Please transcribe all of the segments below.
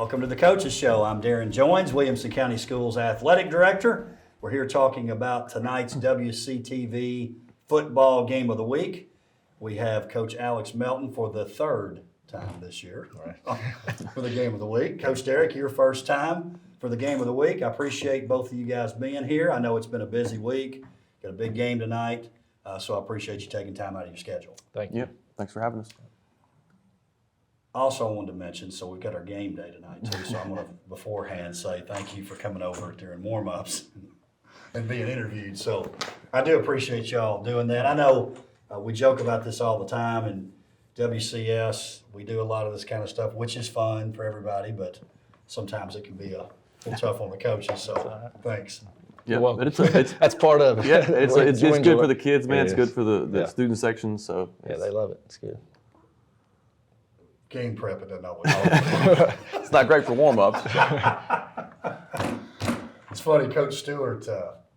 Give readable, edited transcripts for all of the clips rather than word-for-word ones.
Welcome to the Coaches Show. I'm Darrin Joins, Williamson County Schools Athletic Director. We're here talking about tonight's WCTV football game of the week. We have Coach Alex Melton for the third time this year for the game of the week. Coach Derrick, your first time for the game of the week. I appreciate both of you guys being here. I know it's been a busy week. Got a big game tonight, so I appreciate you taking time out of your schedule. Thank you. Yeah, thanks for having us. Also, I wanted to mention, so we've got our game day tonight too, so I'm going to beforehand say thank you for coming over during warm-ups and being interviewed. So I do appreciate y'all doing that. I know we joke about this all the time, and WCS, we do a lot of this kind of stuff, which is fun for everybody, but sometimes it can be a little tough on the coaches, so thanks. Yeah, Well, but it's that's part of it. yeah, it's good for the kids, man. It It's is. good for the Yeah. student section. So Yeah, they love it. It's good. Game prep, it doesn't always it's not great for warm-ups. It's funny, Coach Stewart,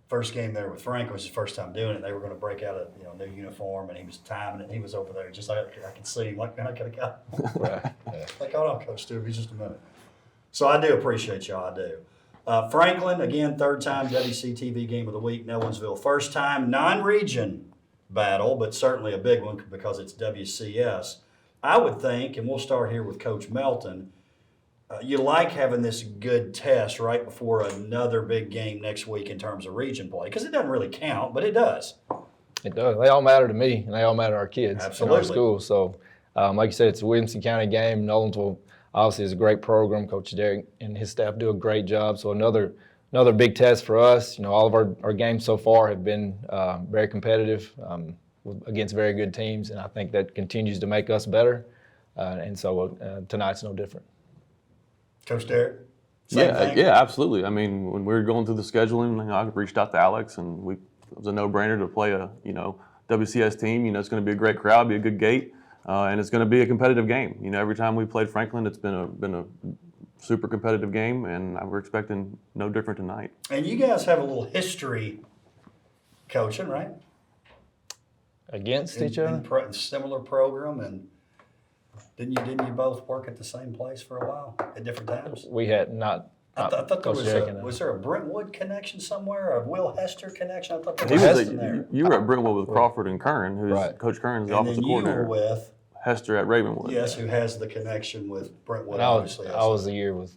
first game there with Frank was his first time doing it. They were going to break out a new uniform, and he was timing it. And he was over there, just like I could see him. Like, man, I could have got. Right. Yeah. Like, hold on, Coach Stewart, just a minute. So I do appreciate y'all. I do. Franklin again, third time WCTV game of the week. Nolensville, first time non-region battle, but certainly a big one because it's WCS. I would think, and we'll start here with Coach Melton. You like having this good test right before another big game next week in terms of region play, because it doesn't really count, but it does. It does. They all matter to me, and they all matter to our kids Absolutely. in our school. So, like you said, it's a Williamson County game. Nolensville obviously is a great program. Coach Derrick and his staff do a great job. So another big test for us. All of our games so far have been very competitive against very good teams, and I think that continues to make us better. And so tonight's no different. Coach Derrick? Same thing? Yeah, absolutely. I mean, when we were going through the scheduling, I reached out to Alex, and it was a no-brainer to play a WCS team. It's going to be a great crowd, be a good gate, and it's going to be a competitive game. Every time we played Franklin, it's been a super competitive game, and we're expecting no different tonight. And you guys have a little history coaching, right? Against each other? In similar program, and didn't you both work at the same place for a while at different times? We had not. I thought there Coach Derrick was there a Brentwood connection somewhere, or a Will Hester connection? I thought there He was was Heston there. you were at Brentwood with Crawford and Kern, who's Right. Coach Kern's And offensive then you coordinator. were with, Hester at Ravenwood. yes, who has the connection with Brentwood, And obviously. I was the year with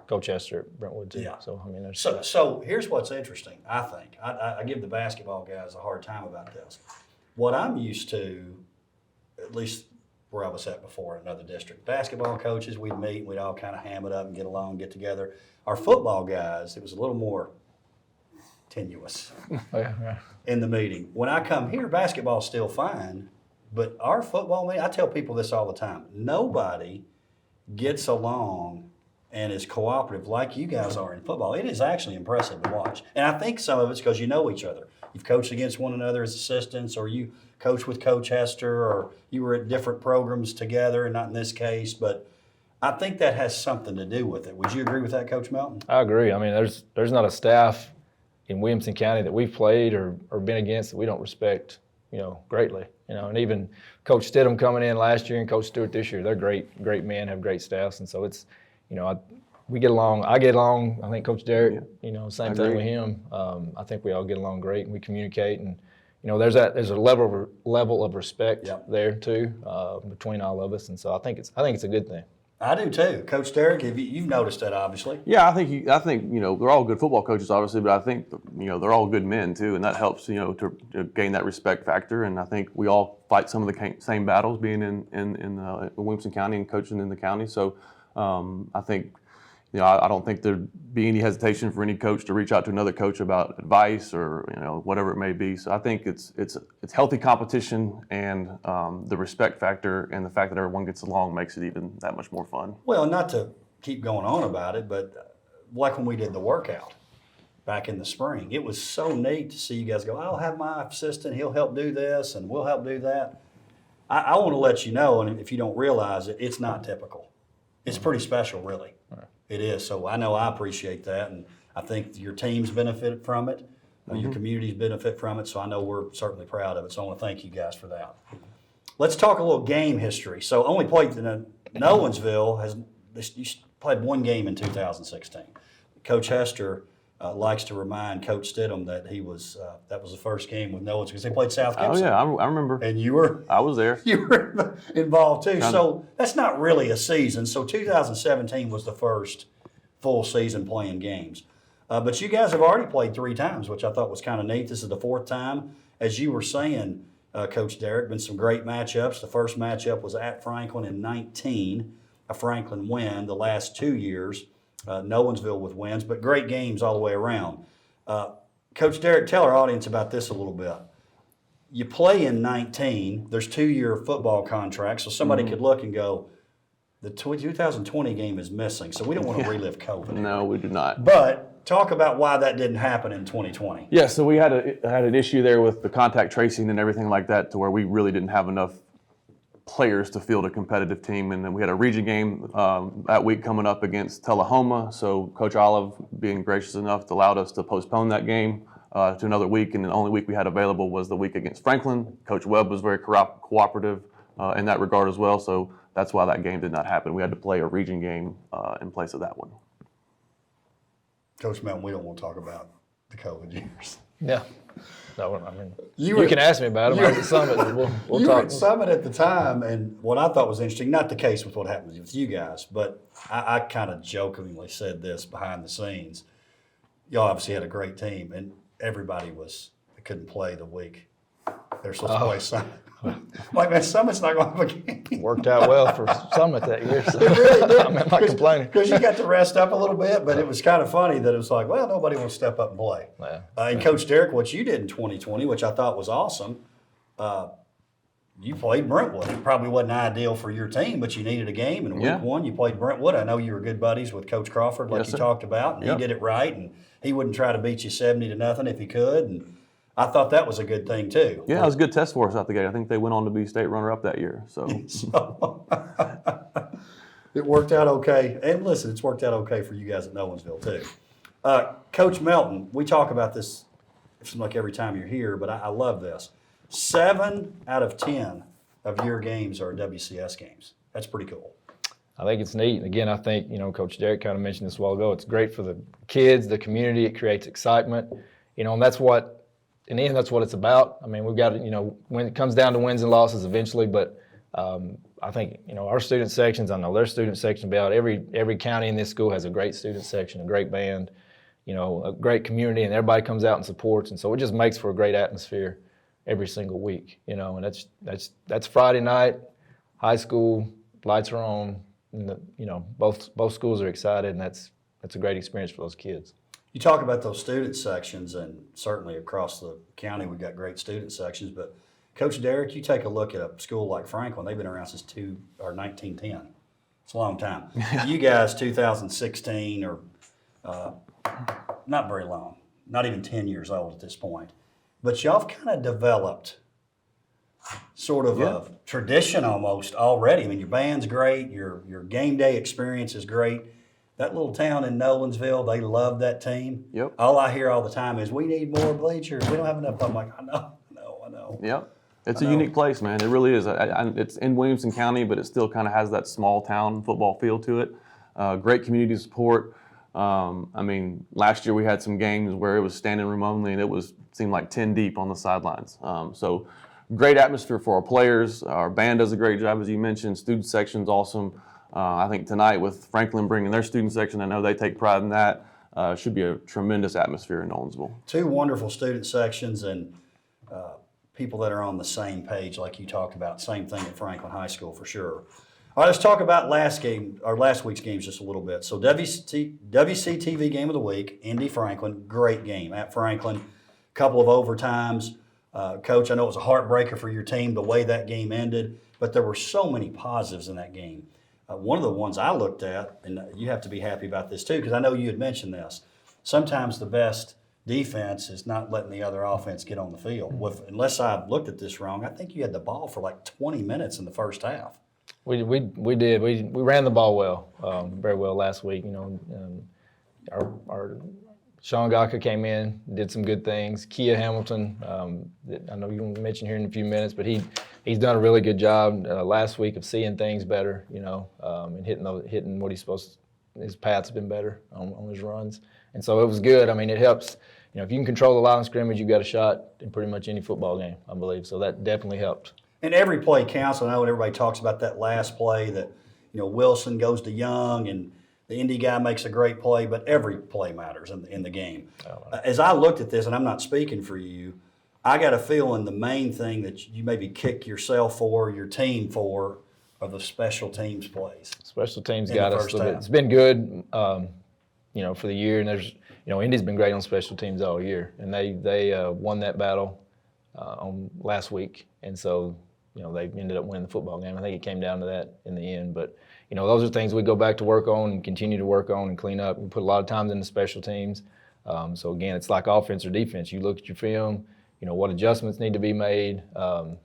Coach Hester at Brentwood too. Yeah. So I mean, there's So here's what's interesting, I think. I give the basketball guys a hard time about this. What I'm used to, at least where I was at before in another district, basketball coaches, we'd meet and we'd all kind of ham it up and get along, get together. Our football guys, it was a little more tenuous in the meeting. When I come here, basketball's still fine, but our football meeting, I tell people this all the time, nobody gets along and is cooperative like you guys are in football. It is actually impressive to watch. And I think some of it's because you know each other. You've coached against one another as assistants, or you coach with Coach Hester, or you were at different programs together, and not in this case, but I think that has something to do with it. Would you agree with that, Coach Melton? I agree. I mean, there's not a staff in Williamson County that we've played or been against that we don't respect, greatly. And even Coach Stidham coming in last year and Coach Stewart this year, they're great men, have great staffs, and so it's, we get along. I get along. I think Coach Derrick, same thing with him. I think we all get along great, and we communicate, and there's a level of respect there too between all of us, and so I think it's a good thing. I do too, Coach Derrick. You've noticed that, obviously. Yeah, I think they're all good football coaches, obviously, but I think they're all good men too, and that helps to gain that respect factor. And I think we all fight some of the same battles, being in Williamson County and coaching in the county. So I think. I don't think there'd be any hesitation for any coach to reach out to another coach about advice or whatever it may be. So I think it's healthy competition, and the respect factor and the fact that everyone gets along makes it even that much more fun. Well, not to keep going on about it, but like when we did the workout back in the spring, it was so neat to see you guys go, I'll have my assistant, he'll help do this, and we'll help do that. I want to let you know, and if you don't realize it, it's not typical. It's pretty special, really. Right. It is. So I know I appreciate that, and I think your teams benefit from it. Your communities benefit from it, so I know we're certainly proud of it. So I want to thank you guys for that. Let's talk a little game history. So only played in Nolensville. played one game in 2016. Coach Hester likes to remind Coach Stidham that that was the first game with Nolensville because they played South Oh Gibson. yeah, I remember. And you were I was there. you were involved too. So that's not really a season. So 2017 was the first full season playing games. But you guys have already played 3 times, which I thought was kind of neat. This is the 4th time. As you were saying, Coach Derrick, been some great matchups. The first matchup was at Franklin in 19, a Franklin win. The last 2 years, Nolensville with wins, but great games all the way around. Coach Derrick, tell our audience about this a little bit. You play in 19. There's 2-year football contracts, so somebody could look and go, the 2020 game is missing, so we don't want to relive COVID. No, we do not. But talk about why that didn't happen in 2020. Yeah, so we had an issue there with the contact tracing and everything like that, to where we really didn't have enough players to field a competitive team. And then we had a region game that week coming up against Tullahoma. So Coach Olive, being gracious enough, allowed us to postpone that game to another week. And the only week we had available was the week against Franklin. Coach Webb was very cooperative in that regard as well. So that's why that game did not happen. We had to play a region game in place of that one. Coach Melton, we don't want to talk about the COVID years. Yeah. No, I mean, You you were- can ask me about them. I was at Summit. We'll You were talk. at Summit at the time, and what I thought was interesting, not the case with what happened with you guys, but I kind of jokingly said this behind the scenes. Y'all obviously had a great team, and everybody couldn't play the week they're supposed to play Summit. Like, man, Summit's not going to have a game. Worked out well for Summit that year. So It really did. I'm not complaining. Because you got to rest up a little bit, but it was kind of funny that it was like, well, nobody will step up and play. Yeah. And Coach Derrick, what you did in 2020, which I thought was awesome, you played Brentwood. It probably wasn't ideal for your team, but you needed a game. And week 1, you played Brentwood. I know you were good buddies with Coach Crawford, like Yes, you sir. talked about, and Yep. he did it right. And he wouldn't try to beat you 70-0 if he could. And I thought that was a good thing too. Yeah, it was a good test for us out the gate. I think they went on to be state runner-up that year. So So it worked out okay. And listen, it's worked out okay for you guys at Nolensville too. Coach Melton, we talk about this, it seems like every time you're here, but I love this. 7 out of 10 of your games are WCS games. That's pretty cool. I think it's neat. And again, I think, Coach Derrick kind of mentioned this a while ago. It's great for the kids, the community. It creates excitement, and that's what, in the end, that's what it's about. I mean, we've got, when it comes down to wins and losses eventually, but I think, our student sections, I know their student section about every county in this school has a great student section, a great band, a great community, and everybody comes out and supports. And so it just makes for a great atmosphere every single week, and that's Friday night, high school, lights are on, and both schools are excited, and that's a great experience for those kids. You talk about those student sections, and certainly across the county we've got great student sections, but Coach Derrick, you take a look at a school like Franklin, they've been around since 1910. It's a long time. You guys, 2016, or not very long, not even 10 years old at this point. But y'all have kind of developed sort of a tradition almost already. I mean, your band's great, your game day experience is great. That little town in Nolensville, they love that team. Yep. All I hear all the time is, we need more bleachers. We don't have enough. I'm like, I know. Yep. It's a unique place, man. It really is. It's in Williamson County, but it still kind of has that small town football feel to it. Great community support. I mean, last year we had some games where it was standing room only, and it seemed like 10 deep on the sidelines. So great atmosphere for our players. Our band does a great job, as you mentioned. Student section's awesome. I think tonight with Franklin bringing their student section, I know they take pride in that. Should be a tremendous atmosphere in Nolensville. 2 wonderful student sections, and people that are on the same page like you talked about. Same thing at Franklin High School for sure. All right, let's talk about last week's games just a little bit. So WCTV game of the week, Indy Franklin, great game at Franklin. Couple of overtimes. Coach, I know it was a heartbreaker for your team the way that game ended, but there were so many positives in that game. One of the ones I looked at, and you have to be happy about this too, because I know you had mentioned this. Sometimes the best defense is not letting the other offense get on the field. Unless I looked at this wrong, I think you had the ball for like 20 minutes in the first half. We did. We ran the ball well, very well last week. Our Sean Gaka came in, did some good things. Kia Hamilton, I know you're going to mention here in a few minutes, but he's done a really good job last week of seeing things better, and hitting what he's supposed his path's been better on his runs. And so it was good. I mean, it helps. If you can control the line of scrimmage, you've got a shot in pretty much any football game, I believe. So that definitely helped. And every play counts. I know everybody talks about that last play that, Wilson goes to Young and the Indy guy makes a great play, but every play matters in the game. As I looked at this, and I'm not speaking for you, I got a feeling the main thing that you maybe kick yourself for, your team for, are the special teams plays. Special teams in got the us. first half. It's been good, for the year. And there's, Indy's been great on special teams all year, and they won that battle on last week, and so they ended up winning the football game. I think it came down to that in the end, but those are things we go back to work on and continue to work on and clean up. We put a lot of time into special teams. So again, it's like offense or defense. You look at your film, what adjustments need to be made,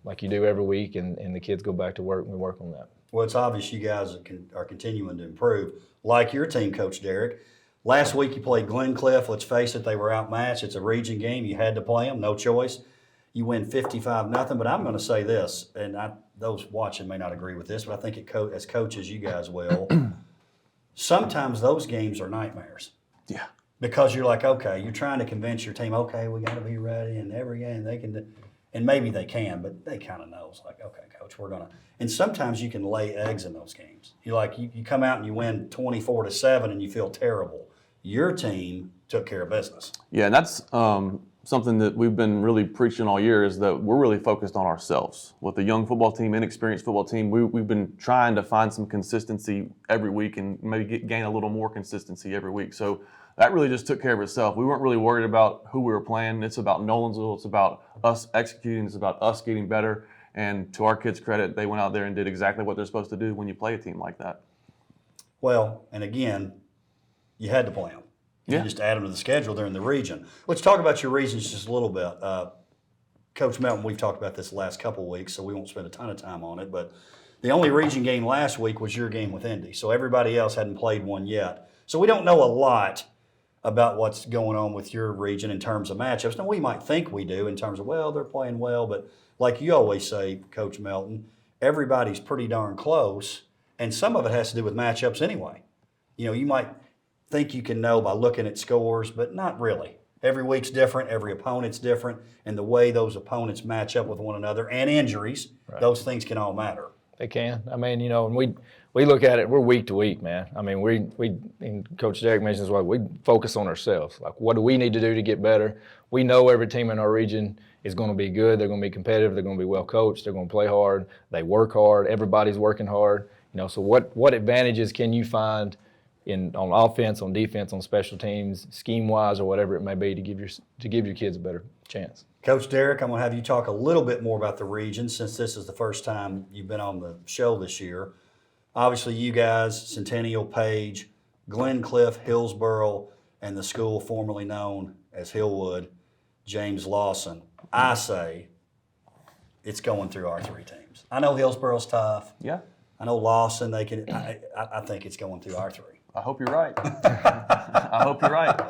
like you do every week, and the kids go back to work and we work on that. Well, it's obvious you guys are continuing to improve, like your team, Coach Derrick. Last week you played Glencliff. Let's face it, they were outmatched. It's a region game. You had to play them, no choice. You win 55-0, but I'm going to say this, and those watching may not agree with this, but I think as coaches, you guys will. Sometimes those games are nightmares. Yeah. Because you're like, okay, you're trying to convince your team, okay, we got to be ready, and every game they can, and maybe they can, but they kind of know. It's like, okay, coach, we're going to. And sometimes you can lay eggs in those games. You come out and you win 24-7 and you feel terrible. Your team took care of business. Yeah, and that's something that we've been really preaching all year, is that we're really focused on ourselves. With a young football team, inexperienced football team, we've been trying to find some consistency every week and maybe gain a little more consistency every week. So that really just took care of itself. We weren't really worried about who we were playing. It's about Nolensville. It's about us executing. It's about us getting better. And to our kids' credit, they went out there and did exactly what they're supposed to do when you play a team like that. Well, and again, you had to play them. You Yeah. just add them to the schedule. They're in the region. Let's talk about your regions just a little bit. Coach Melton, we've talked about this the last couple of weeks, so we won't spend a ton of time on it. But the only region game last week was your game with Indy. So everybody else hadn't played one yet. So we don't know a lot about what's going on with your region in terms of matchups. Now, we might think we do in terms of, well, they're playing well. But like you always say, Coach Melton, everybody's pretty darn close. And some of it has to do with matchups anyway. You might think you can know by looking at scores, but not really. Every week's different, every opponent's different, and the way those opponents match up with one another and injuries, Right. Those things can all matter. They can. I mean, and we look at it, we're week to week, man. I mean, we and Coach Derrick mentions what we focus on ourselves. Like, what do we need to do to get better? We know every team in our region is going to be good. They're going to be competitive. They're going to be well coached. They're going to play hard. They work hard. Everybody's working hard. So what advantages can you find on offense, on defense, on special teams, scheme-wise, or whatever it may be, to give your kids a better chance? Coach Derrick, I'm going to have you talk a little bit more about the region since this is the first time you've been on the show this year. Obviously, you guys, Centennial, Page, Glencliff, Hillsboro, and the school formerly known as Hillwood, James Lawson. I say it's going through our three teams. I know Hillsboro's tough. Yeah. I know Lawson, they can. I think it's going through our three. I hope you're right. I hope you're right.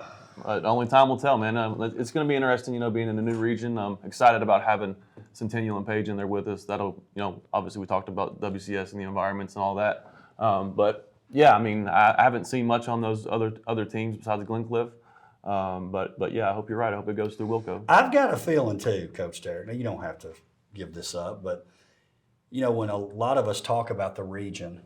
Only time will tell, man. It's going to be interesting, being in a new region. I'm excited about having Centennial and Page in there with us. That'll, obviously we talked about WCS and the environments and all that. But yeah, I mean, I haven't seen much on those other teams besides Glencliff. But yeah, I hope you're right. I hope it goes through Wilco. I've got a feeling too, Coach Derrick. Now, you don't have to give this up, but when a lot of us talk about the region,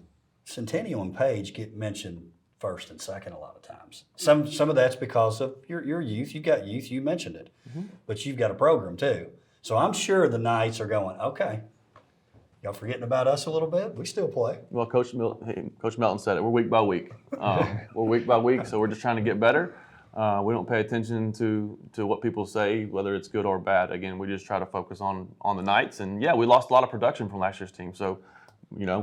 Centennial and Page get mentioned first and second a lot of times. Some of that's because of your youth. You've got youth. You mentioned it, but you've got a program too. So I'm sure the Knights are going, okay, y'all forgetting about us a little bit? We still play. Well, Coach Melton said it. We're week by week. We're week by week, so we're just trying to get better. We don't pay attention to what people say, whether it's good or bad. Again, we just try to focus on the Knights. And yeah, we lost a lot of production from last year's team. So,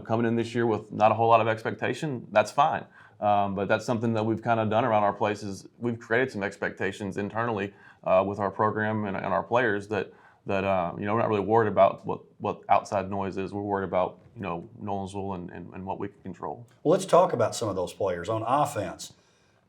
coming in this year with not a whole lot of expectation, that's fine. But that's something that we've kind of done around our place, is we've created some expectations internally with our program and our players that we're not really worried about what outside noise is. We're worried about Nolensville and what we can control. Well, let's talk about some of those players on offense.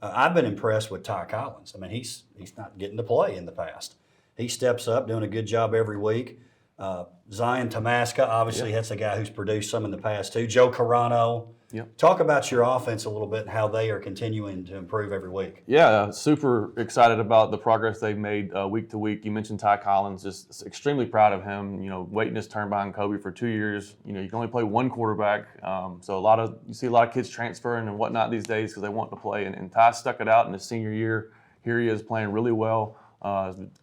I've been impressed with Ty Collins. I mean, he's not getting to play in the past. He steps up, doing a good job every week. Zion Tomaska, obviously, that's a guy who's produced some in the past too. Joe Carano, Yep. Talk about your offense a little bit and how they are continuing to improve every week. Yeah, super excited about the progress they've made week to week. You mentioned Ty Collins, just extremely proud of him. Waiting his turn behind Kobe for 2 years. You can only play one quarterback, so you see a lot of kids transferring and whatnot these days because they want to play. And Ty stuck it out in his senior year. Here he is playing really well,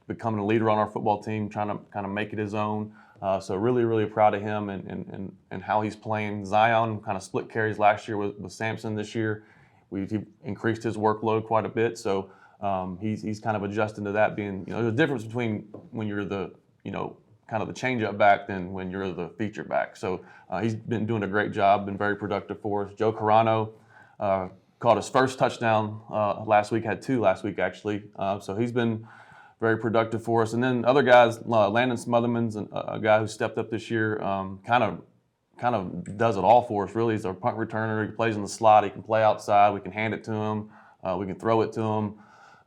becoming a leader on our football team, trying to kind of make it his own. So really, really proud of him and how he's playing. Zion kind of split carries last year with Sampson this year. We've increased his workload quite a bit, so he's kind of adjusting to that. Being, there's a difference between when you're the, kind of the change-up back than when you're the feature back. So he's been doing a great job, been very productive for us. Joe Carano caught his first touchdown last week, had 2 last week actually. So he's been very productive for us. And then other guys, Landon Smotherman's a guy who stepped up this year, kind of does it all for us, really. He's our punt returner. He plays in the slot. He can play outside. We can hand it to him. We can throw it to him.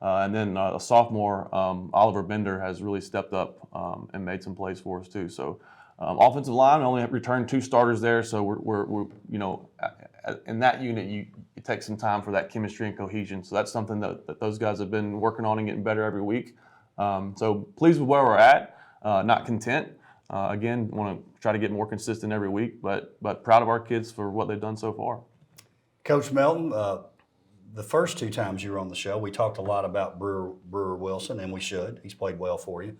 And then a sophomore, Oliver Bender, has really stepped up and made some plays for us too. So offensive line, we only have returned 2 starters there. So we're in that unit, it takes some time for that chemistry and cohesion. So that's something that those guys have been working on and getting better every week. So pleased with where we're at, not content. Again, want to try to get more consistent every week, but proud of our kids for what they've done so far. Coach Melton, the first 2 times you were on the show, we talked a lot about Brewer Wilson, and we should. He's played well for you.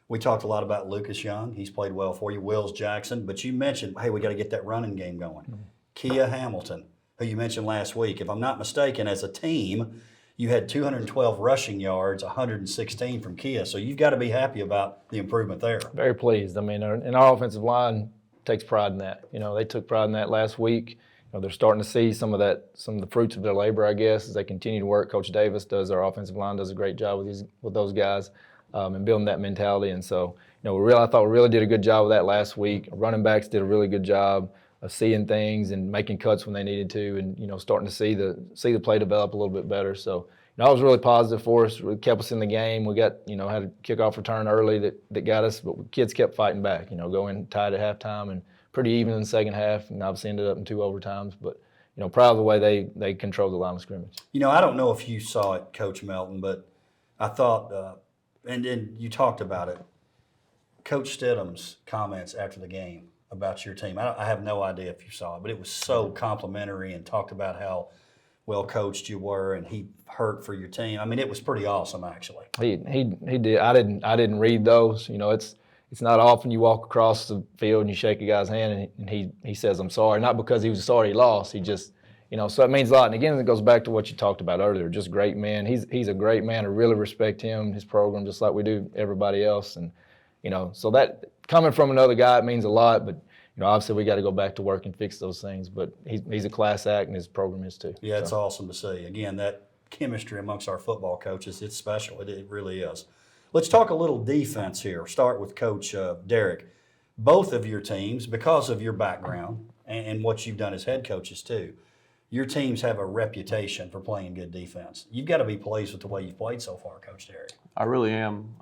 We talked a lot about Lucas Young. He's played well for you. Wills Jackson. But you mentioned, hey, we got to get that running game going. Mm-hmm. Kia Hamilton, who you mentioned last week. If I'm not mistaken, as a team, you had 212 rushing yards, 116 from Kia. So you've got to be happy about the improvement there. Very pleased. I mean, and our offensive line takes pride in that. They took pride in that last week. They're starting to see some of the fruits of their labor, I guess, as they continue to work. Coach Davis our offensive line does a great job with those guys and building that mentality. And so, I thought we really did a good job of that last week. Our running backs did a really good job of seeing things and making cuts when they needed to, and starting to see the play develop a little bit better. So that was really positive for us. It kept us in the game. We got had a kickoff return early that got us, but kids kept fighting back. Going tied at halftime and pretty even in the second half, and obviously ended up in 2 overtimes. But proud of the way they controlled the line of scrimmage. I don't know if you saw it, Coach Melton, but I thought, and then you talked about it, Coach Stidham's comments after the game about your team. I have no idea if you saw it, but it was so complimentary and talked about how well coached you were, and he hurt for your team. I mean, it was pretty awesome, actually. He did. I didn't read those. It's not often you walk across the field and you shake a guy's hand and he says, "I'm sorry," not because he was sorry he lost. He just, so it means a lot. And again, it goes back to what you talked about earlier. Just great man. He's a great man. I really respect him, his program, just like we do everybody else. And so that coming from another guy, it means a lot. But obviously we got to go back to work and fix those things. But he's a class act, and his program is too. Yeah, it's awesome to see. Again, that chemistry amongst our football coaches, it's special. It really is. Let's talk a little defense here. Start with Coach Derrick. Both of your teams, because of your background and what you've done as head coaches too, your teams have a reputation for playing good defense. You've got to be pleased with the way you've played so far, Coach Derrick. I really am.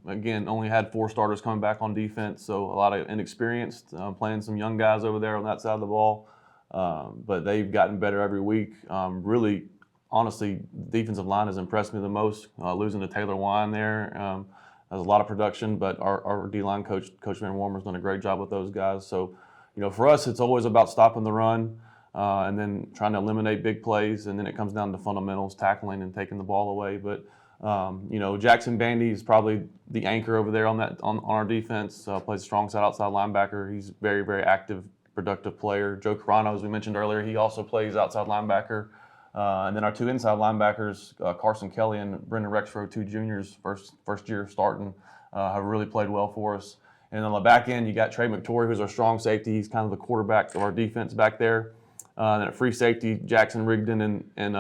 Again, only had 4 starters coming back on defense, so a lot of inexperienced, playing some young guys over there on that side of the ball. But they've gotten better every week. Really, honestly, the defensive line has impressed me the most. Losing to Taylor Wine there, has a lot of production, but our D-line coach Van Warmer's done a great job with those guys. So, for us, it's always about stopping the run and then trying to eliminate big plays, and then it comes down to fundamentals, tackling and taking the ball away. But Jackson Bandy is probably the anchor over there on our defense. Plays a strong outside linebacker. He's very, very active, productive player. Joe Carano, as we mentioned earlier, he also plays outside linebacker. And then our 2 inside linebackers, Carson Kelly and Brendan Rexrow, 2 juniors, first year starting, have really played well for us. And on the back end, you got Trey McTorry, who's our strong safety. He's kind of the quarterback of our defense back there. And at free safety, Jackson Rigdon and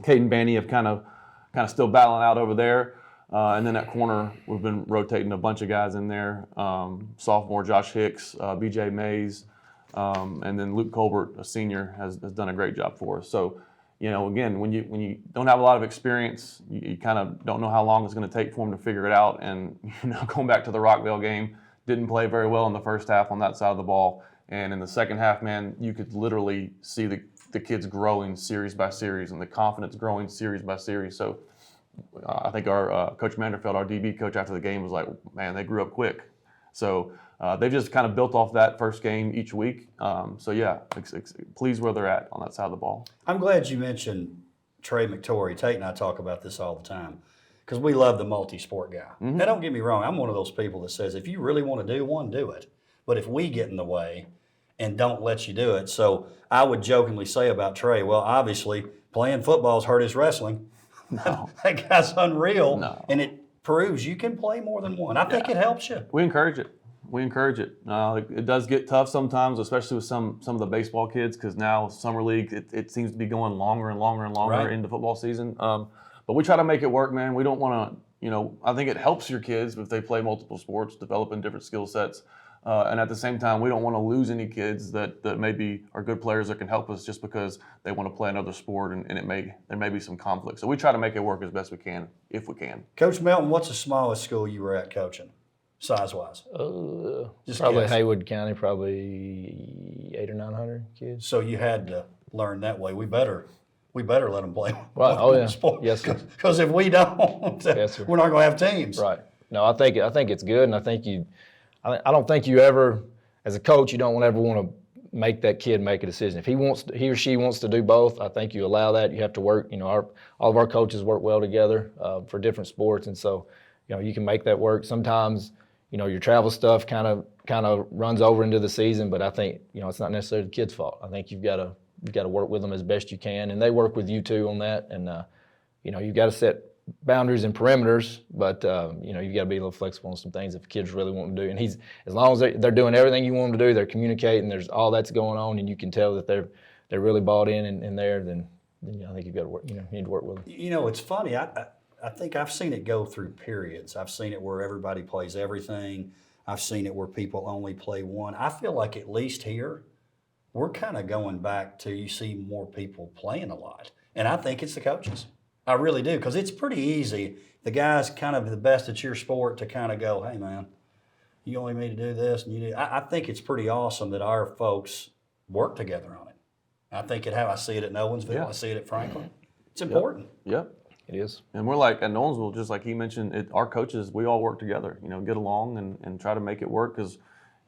Caden Bandy have kind of still battling out over there. And then at corner, we've been rotating a bunch of guys in there. Sophomore Josh Hicks, BJ Mays, and then Luke Colbert, a senior, has done a great job for us. So, again, when you don't have a lot of experience, you kind of don't know how long it's going to take for them to figure it out. And going back to the Rockville game, didn't play very well in the first half on that side of the ball. And in the second half, man, you could literally see the kids growing series by series and the confidence growing series by series. So I think our Coach Manderfeld, our DB coach, after the game was like, man, they grew up quick. So they've just kind of built off that first game each week. So yeah, pleased where they're at on that side of the ball. I'm glad you mentioned Trey McTorrey. Tate and I talk about this all the time because we love the multi-sport guy. Mm-hmm. Now, don't get me wrong. I'm one of those people that says if you really want to do one, do it. But if we get in the way and don't let you do it. So I would jokingly say about Trey, well, obviously playing football's hurt his wrestling. No. That guy's unreal. No. And it proves you can play more than one. I think it helps you. We encourage it. It does get tough sometimes, especially with some of the baseball kids, because now summer league it seems to be going longer and longer and longer Right. into football season. But we try to make it work, man. We don't want to, I think it helps your kids if they play multiple sports, developing different skill sets. And at the same time, we don't want to lose any kids that maybe are good players that can help us just because they want to play another sport and there may be some conflict. So we try to make it work as best we can, if we can. Coach Melton, what's the smallest school you were at coaching, size-wise? Just Probably guess. Haywood County, probably 800 or 900 kids. So you had to learn that way. We better let them play. Right. Oh, yeah. Sport. Yes, sir. Because if we don't, Yes, sir. we're not going to have teams. Right. No, I think it's good, and I don't think you ever, as a coach, you don't ever want to make that kid make a decision. If he or she wants to do both, I think you allow that. You have to work. All of our coaches work well together for different sports, and so you can make that work. Sometimes your travel stuff kind of runs over into the season, but I think it's not necessarily the kid's fault. I think you've got to work with them as best you can, and they work with you too on that. And you've got to set boundaries and perimeters, but you've got to be a little flexible on some things if kids really want to do. And as long as they're doing everything you want them to do, they're communicating, there's all that's going on, and you can tell that they're really bought in and there. Then I think you've got to work. You need to work with them. It's funny. I think I've seen it go through periods. I've seen it where everybody plays everything. I've seen it where people only play one. I feel like at least here, we're kind of going back to you see more people playing a lot, and I think it's the coaches. I really do, because it's pretty easy. The guy's kind of the best at your sport to kind of go, hey, man, you only need to do this. And you do. I think it's pretty awesome that our folks work together on it. I think I see it at Nolensville. Yeah. I see it at Franklin. It's important. Yep. It is. And we're like at Nolensville, just like he mentioned, our coaches, we all work together, get along and try to make it work because,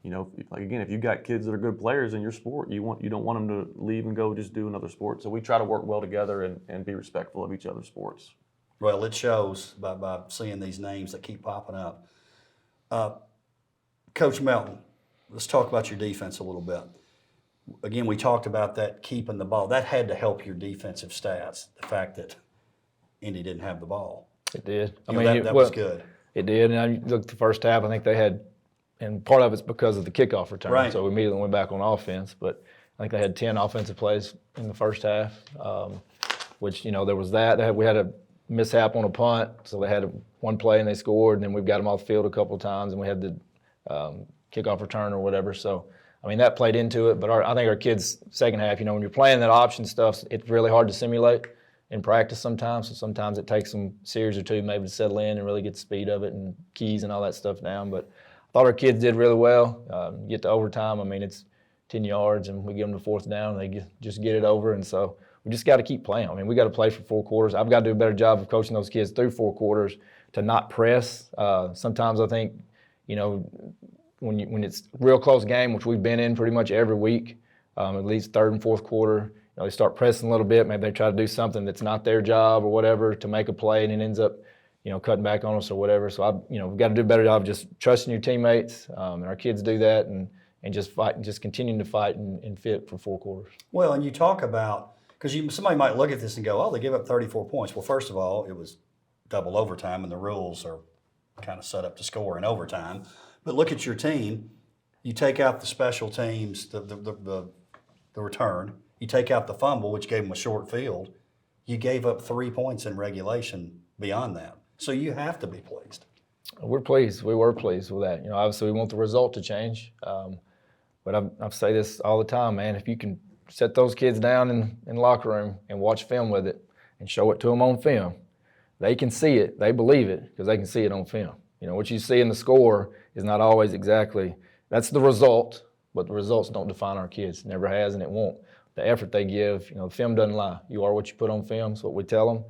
if you got kids that are good players in your sport, you don't want them to leave and go just do another sport. So we try to work well together and be respectful of each other's sports. Well, it shows by seeing these names that keep popping up. Coach Melton, let's talk about your defense a little bit. Again, we talked about that keeping the ball. That had to help your defensive stats, the fact that Indy didn't have the ball. It did. That was good. It did. And I looked at the first half, I think they had, and part of it's because of the kickoff return. Right. So we immediately went back on offense. But I think they had 10 offensive plays in the first half, which, there was that. We had a mishap on a punt, so they had one play and they scored, and then we've got them off the field a couple of times, and we had the kickoff return or whatever. So, that played into it. But I think our kids' second half, when you're playing that option stuff, it's really hard to simulate in practice sometimes. So sometimes it takes them a series or two maybe to settle in and really get the speed of it and keys and all that stuff down. But I thought our kids did really well. Get to overtime, it's 10 yards, and we give them the fourth down, and they just get it over. And so we just got to keep playing. We got to play for 4 quarters. I've got to do a better job of coaching those kids through 4 quarters to not press. Sometimes I think, when it's a real close game, which we've been in pretty much every week, at least third and fourth quarter, they start pressing a little bit. Maybe they try to do something that's not their job or whatever to make a play, and it ends up, cutting back on us or whatever. So we've got to do a better job of just trusting your teammates, and our kids do that, and just fight, and just continuing to fight and fit for 4 quarters. Well, and you talk about, because somebody might look at this and go, oh, they give up 34 points. Well, first of all, it was double overtime, and the rules are kind of set up to score in overtime. But look at your team. You take out the special teams, the return. You take out the fumble, which gave them a short field. You gave up 3 points in regulation beyond that. So you have to be pleased. We're pleased. We were pleased with that. Obviously we want the result to change. But I say this all the time, man. If you can set those kids down in the locker room and watch film with it and show it to them on film, they can see it. They believe it because they can see it on film. What you see in the score is not always exactly, that's the result, but the results don't define our kids. Never has, and it won't. The effort they give, the film doesn't lie. You are what you put on film. It's what we tell them.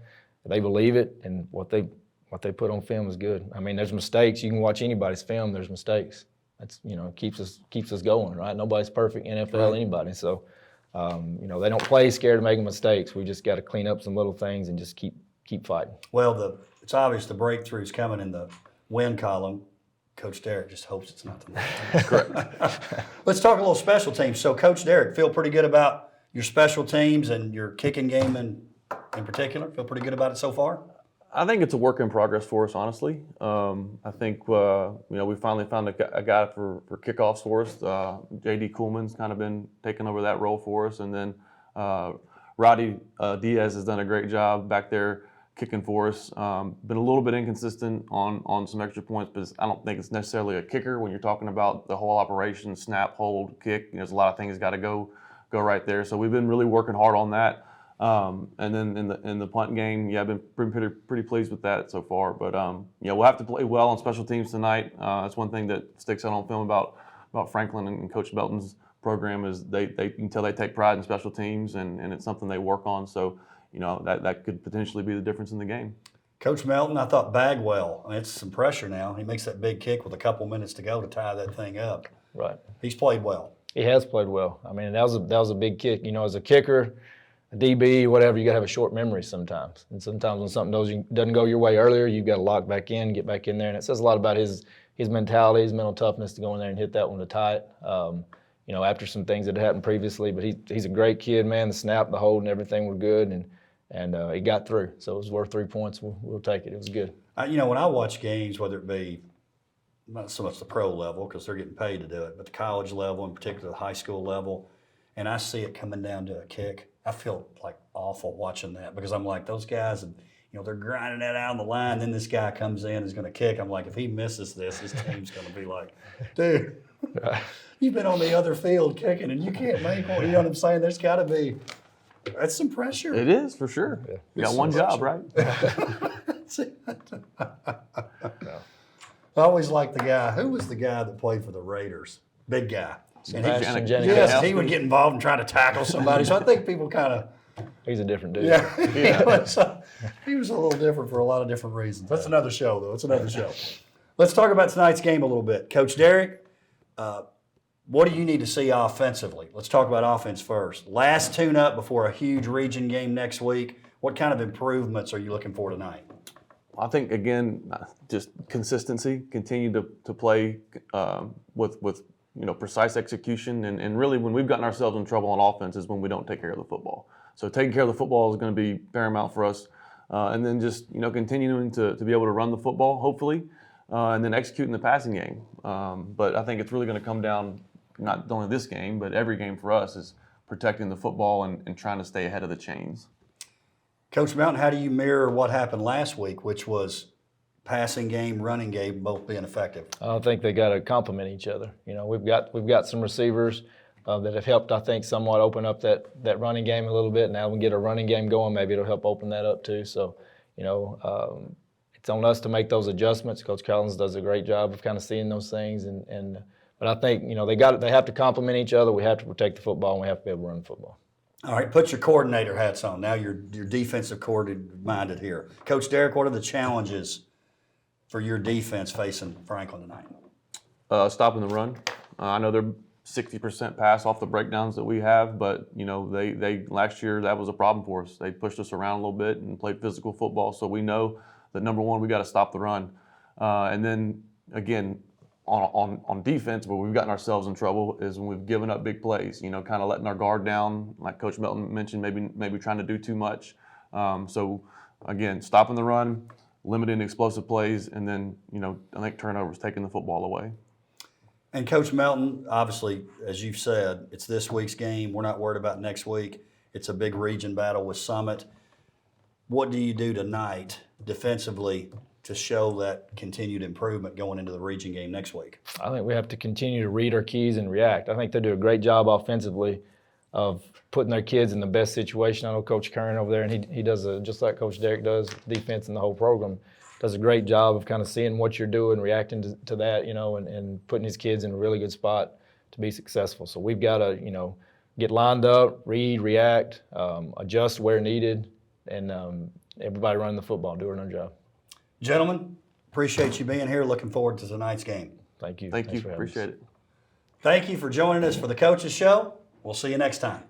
They believe it, and what they put on film is good. I mean, there's mistakes. You can watch anybody's film. There's mistakes. That's keeps us going, right? Nobody's perfect, NFL, anybody. So, they don't play scared of making mistakes. We just got to clean up some little things and just keep fighting. Well, it's obvious the breakthrough's coming in the win column. Coach Derrick just hopes it's not tonight. Correct. Let's talk a little special teams. So, Coach Derrick, feel pretty good about your special teams and your kicking game in particular? Feel pretty good about it so far? I think it's a work in progress for us, honestly. I think we finally found a guy for kickoffs for us. J.D. Kuhlman's kind of been taking over that role for us, and then Roddy Diaz has done a great job back there kicking for us. Been a little bit inconsistent on some extra points, but I don't think it's necessarily a kicker when you're talking about the whole operation: snap, hold, kick. There's a lot of things got to go right there. So we've been really working hard on that. And then in the punt game, I've been pretty pleased with that so far. But we'll have to play well on special teams tonight. That's one thing that sticks out on film about Franklin and Coach Melton's program is they can tell they take pride in special teams, and it's something they work on. So that could potentially be the difference in the game. Coach Melton, I thought Bagwell. It's some pressure now. He makes that big kick with a couple minutes to go to tie that thing up. Right. He's played well. He has played well. I mean, that was a big kick. As a kicker, a DB, whatever, you got to have a short memory sometimes. And sometimes when something doesn't go your way earlier, you've got to lock back in, get back in there. And it says a lot about his mentality, his mental toughness to go in there and hit that one to tie it. After some things that had happened previously. But he's a great kid, man. The snap, the hold, and everything were good. And he got through. So it was worth 3 points. We'll take it. It was good. When I watch games, whether it be not so much the pro level because they're getting paid to do it, but the college level, in particular the high school level, and I see it coming down to a kick, I feel like awful watching that because I'm like, those guys, and they're grinding that out on the line. Then this guy comes in, is going to kick. I'm like, if he misses this, his team's going to be like, dude, you've been on the other field kicking and you can't make one. You know what I'm saying? There's got to be, that's some pressure. It is for sure. Yeah. You got one job, right? I always liked the guy. Who was the guy that played for the Raiders? Big guy. Yes, he would get involved and try to tackle somebody. So I think people kind of. He's a different dude. Yeah. He was a little different for a lot of different reasons. That's another show, though. It's another show. Let's talk about tonight's game a little bit. Coach Derrick, what do you need to see offensively? Let's talk about offense first. Last tune-up before a huge region game next week. What kind of improvements are you looking for tonight? I think, again, just consistency, continue to play with precise execution. And really, when we've gotten ourselves in trouble on offense is when we don't take care of the football. So taking care of the football is going to be paramount for us. And then just, continuing to be able to run the football, hopefully, and then executing the passing game. But I think it's really going to come down, not only this game, but every game for us is protecting the football and trying to stay ahead of the chains. Coach Melton, how do you mirror what happened last week, which was passing game, running game, both being effective? I think they got to complement each other. We've got some receivers that have helped, I think, somewhat open up that running game a little bit. Now we get a running game going, maybe it'll help open that up too. So, it's on us to make those adjustments. Coach Collins does a great job of kind of seeing those things, but I think they have to complement each other. We have to protect the football, and we have to be able to run the football. All right, put your coordinator hats on. Now you're defensive minded here. Coach Derrick, what are the challenges for your defense facing Franklin tonight? Stopping the run. I know they're 60% pass off the breakdowns that we have, but they last year that was a problem for us. They pushed us around a little bit and played physical football. So we know that number one, we got to stop the run. And then again, on defense, where we've gotten ourselves in trouble is when we've given up big plays. Kind of letting our guard down, like Coach Melton mentioned, maybe trying to do too much. So again, stopping the run, limiting explosive plays, and then I think turnovers, taking the football away. And Coach Melton, obviously, as you've said, it's this week's game. We're not worried about next week. It's a big region battle with Summit. What do you do tonight defensively to show that continued improvement going into the region game next week? I think we have to continue to read our keys and react. I think they do a great job offensively of putting their kids in the best situation. I know Coach Kern over there, and he does just like Coach Derrick does, defense and the whole program, does a great job of kind of seeing what you're doing, reacting to that, and putting his kids in a really good spot to be successful. So we've got to, get lined up, read, react, adjust where needed, and everybody running the football, doing their job. Gentlemen, appreciate you being here. Looking forward to tonight's game. Thank you. Thank Thanks you. for having us. Appreciate it. Thank you for joining us for the Coaches Show. We'll see you next time.